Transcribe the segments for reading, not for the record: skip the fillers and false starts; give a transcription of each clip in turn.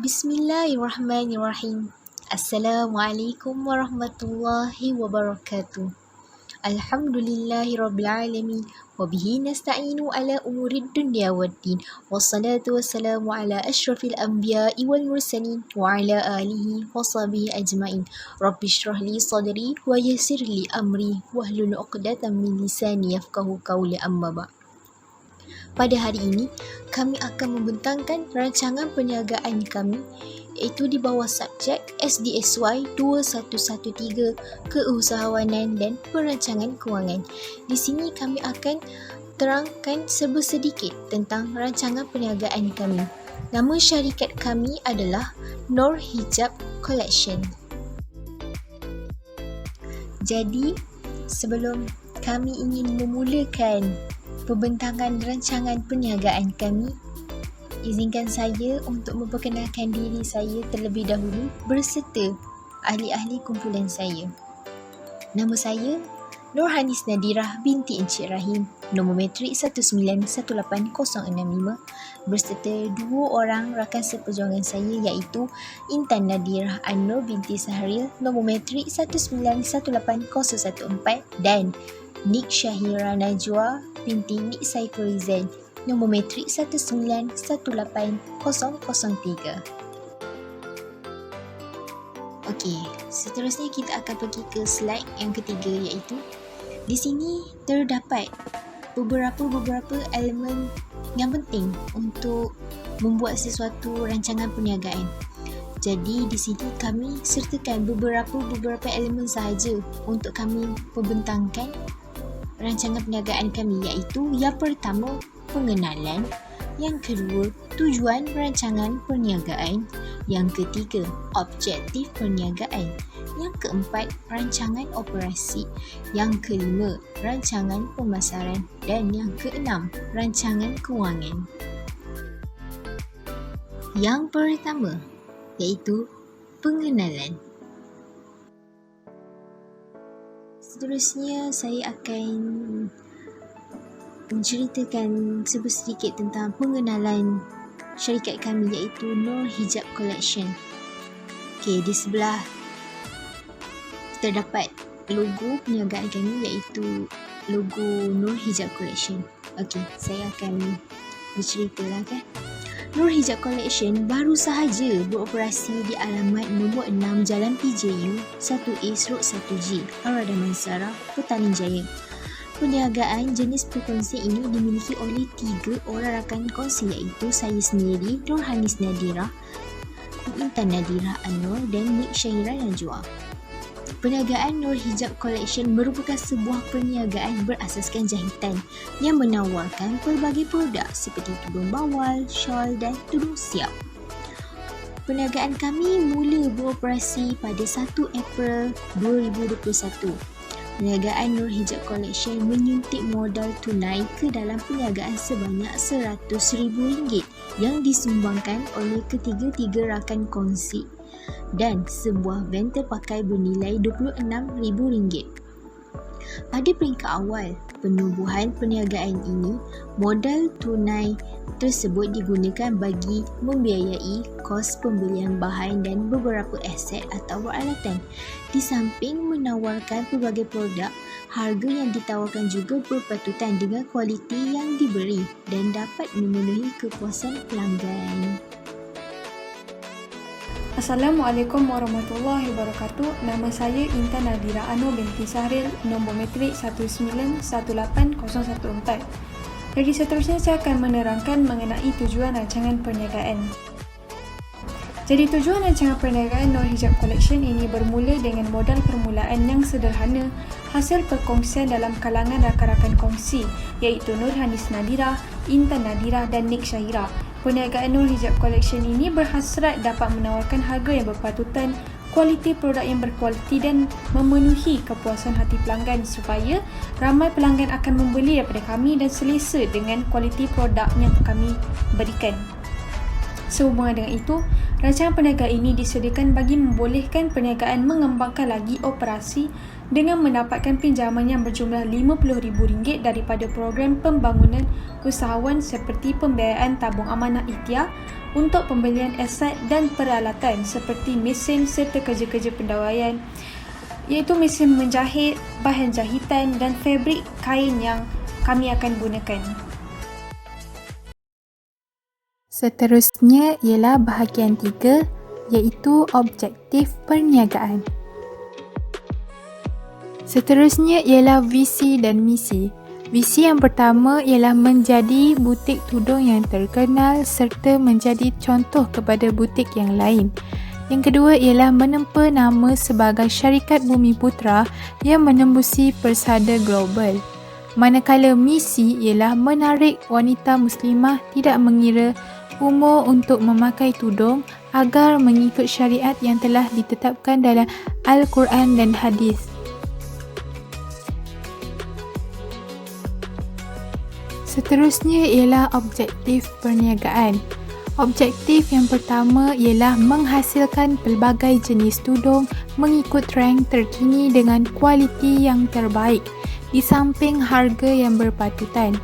Bismillahirrahmanirrahim. Assalamualaikum warahmatullahi wabarakatuh. Alhamdulillahirrabbilalamin. Wabihi nasta'inu ala umurid dunya waddin. Wassalatu wassalamu ala ashrafil anbiya'i wal mursalin. Wa ala alihi wa sahbihi ajma'in. Rabbi shrah li sadri wa yassir li amri. Wahlul uqdatan min lisani yafqahu qawli amma ba'. Pada hari ini, kami akan membentangkan rancangan perniagaan kami iaitu di bawah subjek SDSY 2113 Keusahawanan dan Perancangan Kewangan. Di sini kami akan terangkan sedikit tentang rancangan perniagaan kami. Nama syarikat kami adalah Nur Hijab Collection. Jadi, sebelum kami ingin memulakan pembentangan rancangan perniagaan kami, izinkan saya untuk memperkenalkan diri saya terlebih dahulu berserta ahli-ahli kumpulan saya. Nama saya Nurhanis Nadirah binti Encik Rahim, nombor matrik 1918065, berserta dua orang rakan seperjuangan saya iaitu Intan Nadirah Anur binti Sahril, nombor matrik 1918014, dan Nik Syahira Najwa binti Nik Saiful Rizal, nombor matrik 1918003. Okey, seterusnya kita akan pergi ke slide yang ketiga iaitu di sini terdapat beberapa elemen yang penting untuk membuat sesuatu rancangan perniagaan. Jadi di sini kami sertakan beberapa elemen sahaja untuk kami pembentangkan rancangan perniagaan kami iaitu yang pertama, pengenalan, yang kedua, tujuan rancangan perniagaan, yang ketiga, objektif perniagaan, yang keempat, rancangan operasi, yang kelima, rancangan pemasaran, dan yang keenam, rancangan kewangan. Yang pertama iaitu pengenalan. Seterusnya saya akan menceritakan sedikit tentang pengenalan syarikat kami iaitu Nur Hijab Collection. Okey, di sebelah terdapat logo perniagaan kami iaitu logo Nur Hijab Collection. Okey, saya akan berceritalah kan. Nur Hijab Collection baru sahaja beroperasi di alamat nombor 6 Jalan PJU 1A Road 1G, Arah Damansara, Petaling Jaya. Perniagaan jenis perkongsian ini dimiliki oleh 3 orang rakan kongsi iaitu saya sendiri, Nurhanis Nadirah, Intan Nadirah Anur dan Nik Syahira Najwa. Perniagaan Nur Hijab Collection merupakan sebuah perniagaan berasaskan jahitan yang menawarkan pelbagai produk seperti tudung bawal, syal dan tudung siap. Perniagaan kami mula beroperasi pada 1 April 2021. Perniagaan Nur Hijab Collection menyuntik modal tunai ke dalam perniagaan sebanyak RM100,000 yang disumbangkan oleh ketiga-tiga rakan kongsi dan sebuah van terpakai bernilai RM26,000. Pada peringkat awal penubuhan perniagaan ini, modal tunai tersebut digunakan bagi membiayai kos pembelian bahan dan beberapa aset atau peralatan. Di samping menawarkan pelbagai produk, harga yang ditawarkan juga berpatutan dengan kualiti yang diberi dan dapat memenuhi kepuasan pelanggan. Assalamualaikum warahmatullahi wabarakatuh. Nama saya Intan Nadirah Anur binti Sahril, nombor matrik 1918014. Jadi seterusnya saya akan menerangkan mengenai tujuan rancangan perniagaan. Jadi tujuan rancangan perniagaan Nur Hijab Collection ini bermula dengan modal permulaan yang sederhana hasil perkongsian dalam kalangan rakan-rakan kongsi iaitu Nurhanis Nadirah, Intan Nadirah dan Nik Syahira. Perniagaan Nur Hijab Collection ini berhasrat dapat menawarkan harga yang berpatutan, kualiti produk yang berkualiti dan memenuhi kepuasan hati pelanggan supaya ramai pelanggan akan membeli daripada kami dan selesa dengan kualiti produk yang kami berikan. Sehubungan dengan itu, rancangan perniagaan ini disediakan bagi membolehkan perniagaan mengembangkan lagi operasi dengan mendapatkan pinjaman yang berjumlah RM50,000 daripada program pembangunan usahawan seperti pembiayaan tabung amanah ikhtiar, untuk pembelian aset dan peralatan seperti mesin serta kerja-kerja pendawaian, iaitu mesin menjahit, bahan jahitan dan fabrik kain yang kami akan gunakan. Seterusnya ialah bahagian 3, iaitu objektif perniagaan. Seterusnya ialah visi dan misi. Visi yang pertama ialah menjadi butik tudung yang terkenal serta menjadi contoh kepada butik yang lain. Yang kedua ialah menempa nama sebagai syarikat Bumiputra yang menembusi persada global. Manakala misi ialah menarik wanita muslimah tidak mengira umur untuk memakai tudung agar mengikut syariat yang telah ditetapkan dalam Al-Quran dan hadis. Seterusnya ialah objektif perniagaan. Objektif yang pertama ialah menghasilkan pelbagai jenis tudung mengikut trend terkini dengan kualiti yang terbaik di samping harga yang berpatutan.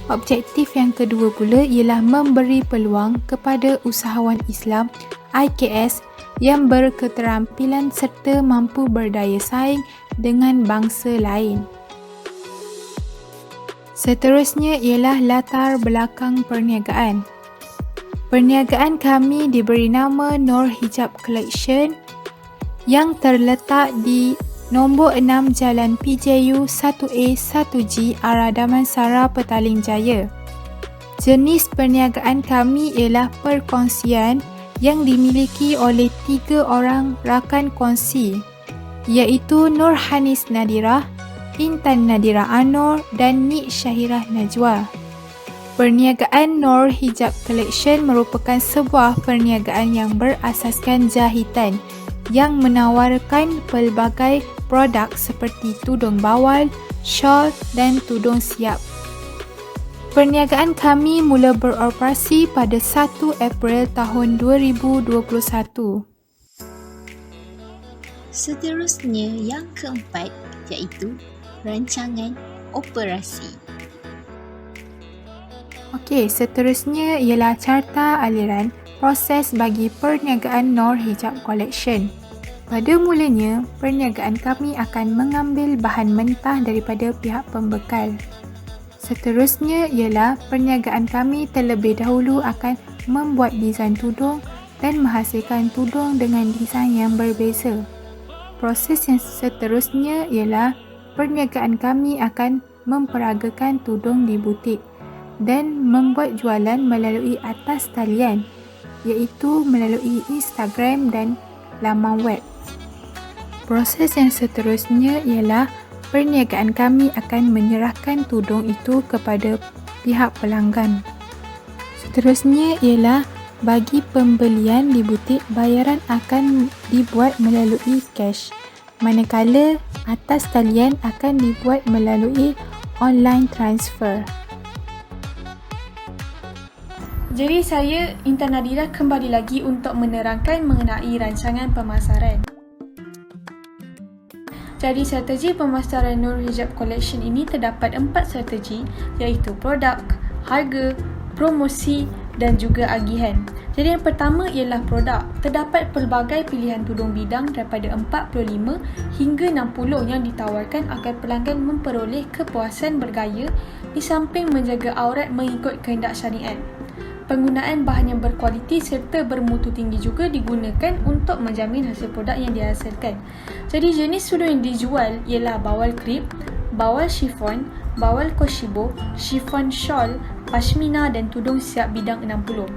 Objektif yang kedua pula ialah memberi peluang kepada usahawan Islam IKS yang berketerampilan serta mampu berdaya saing dengan bangsa lain. Seterusnya ialah latar belakang perniagaan. Perniagaan kami diberi nama Nur Hijab Collection yang terletak di nombor 6 Jalan PJU 1A 1G arah Damansara, Petaling Jaya. Jenis perniagaan kami ialah perkongsian yang dimiliki oleh 3 orang rakan kongsi, iaitu Nurhanis Nadirah, Intan Nadira Anor dan Nik Syahirah Najwa. Perniagaan Nur Hijab Collection merupakan sebuah perniagaan yang berasaskan jahitan yang menawarkan pelbagai produk seperti tudung bawal, shawl dan tudung siap. Perniagaan kami mula beroperasi pada 1 April tahun 2021. Seterusnya yang keempat iaitu rancangan operasi. Okey, seterusnya ialah carta aliran proses bagi perniagaan Nur Hijab Collection. Pada mulanya, perniagaan kami akan mengambil bahan mentah daripada pihak pembekal. Seterusnya ialah perniagaan kami terlebih dahulu akan membuat desain tudung dan menghasilkan tudung dengan desain yang berbeza. Proses yang seterusnya ialah perniagaan kami akan memperagakan tudung di butik dan membuat jualan melalui atas talian, iaitu melalui Instagram dan laman web. Proses yang seterusnya ialah perniagaan kami akan menyerahkan tudung itu kepada pihak pelanggan. Seterusnya ialah bagi pembelian di butik, bayaran akan dibuat melalui cash, manakala atas talian akan dibuat melalui online transfer. Jadi saya, Intan Nadira, kembali lagi untuk menerangkan mengenai rancangan pemasaran. Jadi strategi pemasaran Nur Hijab Collection ini terdapat 4 strategi, iaitu produk, harga, promosi dan juga agihan. Jadi yang pertama ialah produk. Terdapat pelbagai pilihan tudung bidang daripada 45 hingga 60 yang ditawarkan agar pelanggan memperoleh kepuasan bergaya di samping menjaga aurat mengikut kehendak syariat. Penggunaan bahan yang berkualiti serta bermutu tinggi juga digunakan untuk menjamin hasil produk yang dihasilkan. Jadi jenis tudung yang dijual ialah bawal krip, bawal chiffon, bawal koshibo, chiffon shawl, pashmina dan tudung siap bidang 60.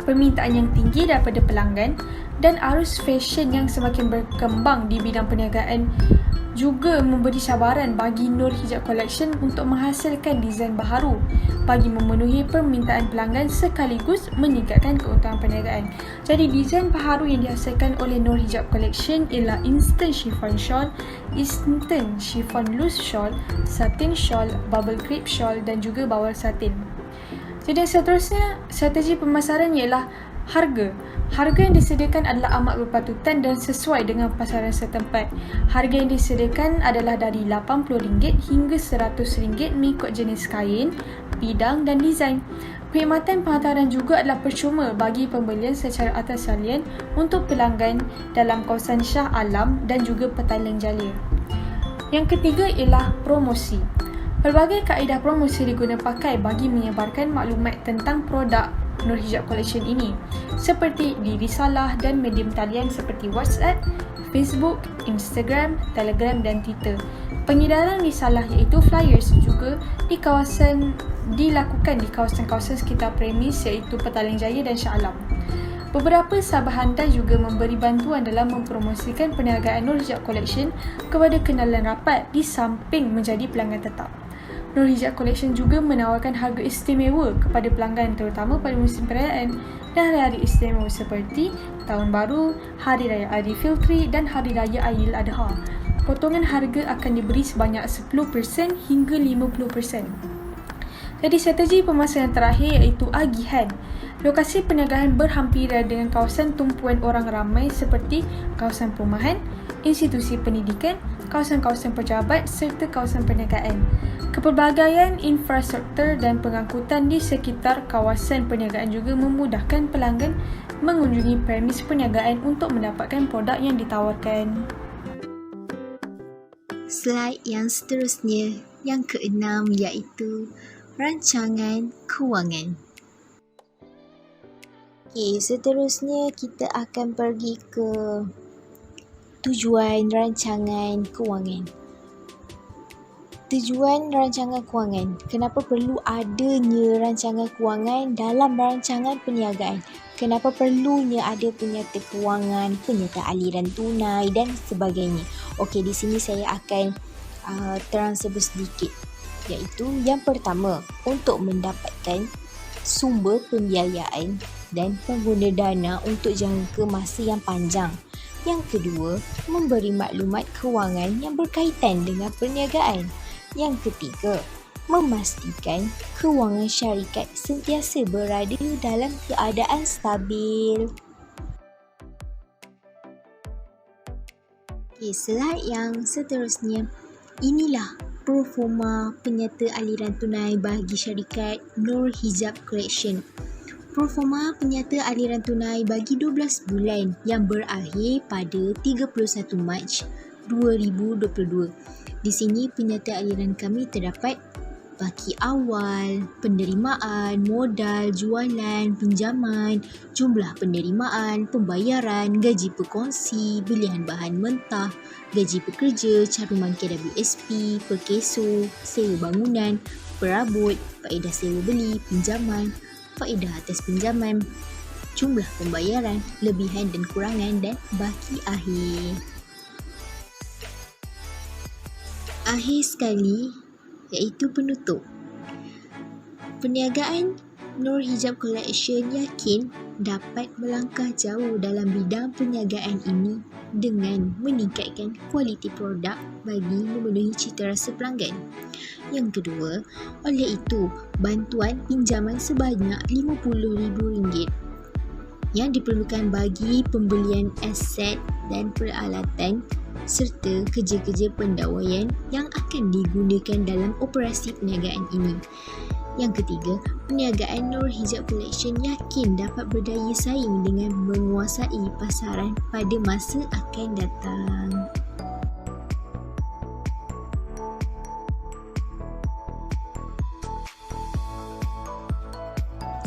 Permintaan yang tinggi daripada pelanggan dan arus fashion yang semakin berkembang di bidang perniagaan juga memberi cabaran bagi Nur Hijab Collection untuk menghasilkan desain baharu bagi memenuhi permintaan pelanggan sekaligus meningkatkan keuntungan perniagaan. Jadi desain baharu yang dihasilkan oleh Nur Hijab Collection ialah instant chiffon shawl, instant chiffon loose shawl, satin shawl, bubble crepe shawl dan juga bawal satin. Jadi seterusnya, strategi pemasaran ialah harga. Harga yang disediakan adalah amat berpatutan dan sesuai dengan pasaran setempat. Harga yang disediakan adalah dari RM80 hingga RM100 mengikut jenis kain, bidang dan desain. Perkhidmatan penghantaran juga adalah percuma bagi pembelian secara atas salian untuk pelanggan dalam kawasan Shah Alam dan juga Petaling Jaya. Yang ketiga ialah promosi. Pelbagai kaedah promosi diguna pakai bagi menyebarkan maklumat tentang produk Nur Hijab Collection ini, seperti di risalah dan medium talian seperti WhatsApp, Facebook, Instagram, Telegram dan Twitter. Pengedaran risalah iaitu flyers juga dilakukan di kawasan-kawasan sekitar premis iaitu Petaling Jaya dan Shah Alam. Beberapa sahabat handal juga memberi bantuan dalam mempromosikan perniagaan Nur Hijab Collection kepada kenalan rapat di samping menjadi pelanggan tetap. Nur Hijab Collection juga menawarkan harga istimewa kepada pelanggan terutama pada musim perayaan dan hari-hari istimewa seperti Tahun Baru, Hari Raya Aidilfitri dan Hari Raya Aidiladha. Potongan harga akan diberi sebanyak 10% hingga 50%. Jadi strategi pemasaran terakhir iaitu agihan. Lokasi perniagaan berhampiran dengan kawasan tumpuan orang ramai seperti kawasan perumahan, institusi pendidikan, kawasan-kawasan pejabat serta kawasan perniagaan. Kepelbagaian infrastruktur dan pengangkutan di sekitar kawasan perniagaan juga memudahkan pelanggan mengunjungi premis perniagaan untuk mendapatkan produk yang ditawarkan. Slide yang seterusnya, yang keenam iaitu rancangan kewangan. Okey, seterusnya kita akan pergi ke tujuan rancangan kewangan. Tujuan rancangan kewangan. Kenapa perlu adanya rancangan kewangan dalam rancangan perniagaan? Kenapa perlunya ada penyata kewangan, penyata aliran tunai dan sebagainya? Okey, di sini saya akan terang sedikit. Iaitu yang pertama, untuk mendapatkan sumber pembiayaan dan pengguna dana untuk jangka masa yang panjang. Yang kedua, memberi maklumat kewangan yang berkaitan dengan perniagaan. Yang ketiga, memastikan kewangan syarikat sentiasa berada dalam keadaan stabil. Okey, slide yang seterusnya. Inilah proforma penyata aliran tunai bagi syarikat Nur Hijab Collection. Proforma penyata aliran tunai bagi 12 bulan yang berakhir pada 31 Mac 2022. Di sini penyata aliran kami terdapat baki awal, penerimaan, modal, jualan, pinjaman, jumlah penerimaan, pembayaran, gaji perkongsi, belian bahan mentah, gaji pekerja, caruman KWSP, perkeso, sewa bangunan, perabot, faedah sewa beli, pinjaman, faedah atas pinjaman, jumlah pembayaran, lebihan dan kurangan dan baki akhir. Akhir sekali iaitu penutup. Perniagaan Nur Hijab Collection yakin dapat melangkah jauh dalam bidang perniagaan ini dengan meningkatkan kualiti produk bagi memenuhi citarasa pelanggan. Yang kedua, oleh itu bantuan pinjaman sebanyak RM50,000 yang diperlukan bagi pembelian aset dan peralatan serta kerja-kerja pendakwayan yang akan digunakan dalam operasi perniagaan ini. Yang ketiga, perniagaan Nur Hijab Collection yakin dapat berdaya saing dengan menguasai pasaran pada masa akan datang.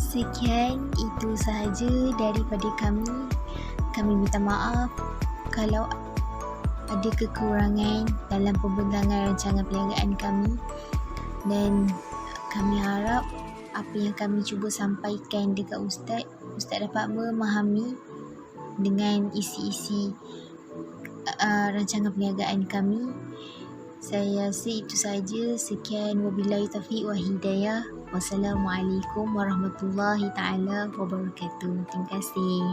Sekian itu sahaja daripada kami. Kami minta maaf kalau ada kekurangan dalam pembentangan rancangan perniagaan kami, dan kami harap apa yang kami cuba sampaikan dekat Ustaz dapat memahami dengan isi-isi rancangan perniagaan kami. Saya rasa itu sahaja. Sekian, wabillahi taufiq wa hidayah. Wassalamualaikum warahmatullahi taala wabarakatuh. Terima kasih.